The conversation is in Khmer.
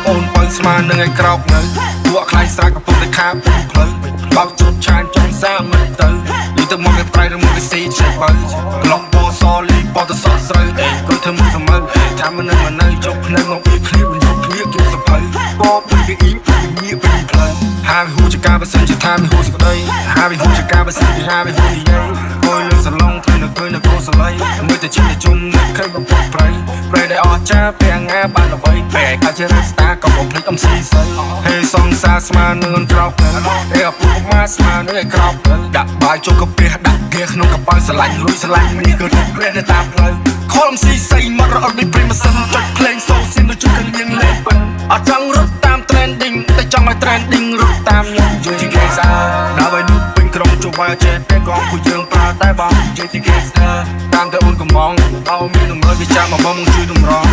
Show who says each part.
Speaker 1: អូនបើស្មាននឹងឯក្រោកនៅពួកខ្លាយស្រែកកំពុងតែខាពុំផ្លូវបោកជប់ឆានចង់សាមិនទៅលីទៅមកប្រៃនឹងមកស៊ីឆេបើក្លងពោសលីបតសស្រូវព្រោះធ្វើមិនសមើថាមិននៅជប់ភ្នែកមកពីឃ្លៀបវិញយកឃ្លៀបជប់សភៅបបពីអ៊ីពីញៀពីផ្លូវហាវិហូចការបើសិនជាថាមានហូសក្តីហាវិហូចការបើសិនជាហាវិហូនិយាយគួយលើសឡងធ្វើនៅគួយនៅកោសលៃមើលតែជិះតែជុំនៅឃើញបំពុះប្រៃប្រៃដែលអស់ចាពេលងាបានអ្វីពេលកាជារស្តាក៏បំភ្លេចអំស៊ីសៃហេសងសាស្មាននឹងក្រោកនៅអេអពុកមកស្មាននឹងក្រោកដាក់បាយចូលកាពះដាក់គាក្នុងកប៉ាល់ស្រឡាញ់លុយស្រឡាញ់នេះគឺព្រះនៅតាមផ្លូវខលអំស៊ីសៃមករត់ដូចព្រីម៉ាសិនចុចភ្លេងសូស៊ីនដូចកលៀងលេងមិនអត់ចង់រត់តាម trending តែចង់ឲ្យ trending រត់តាមខ្ញុំនិយាយជា gangster ដល់ឲ្យនោះពេញក្រុមជួបវាយចេះតែកងពួកយើងប្រើតែបងនិយាយជា gangster តាមតែអូនកំងដល់មាននឹងមើលវាចាំមកបងជួយតម្រង់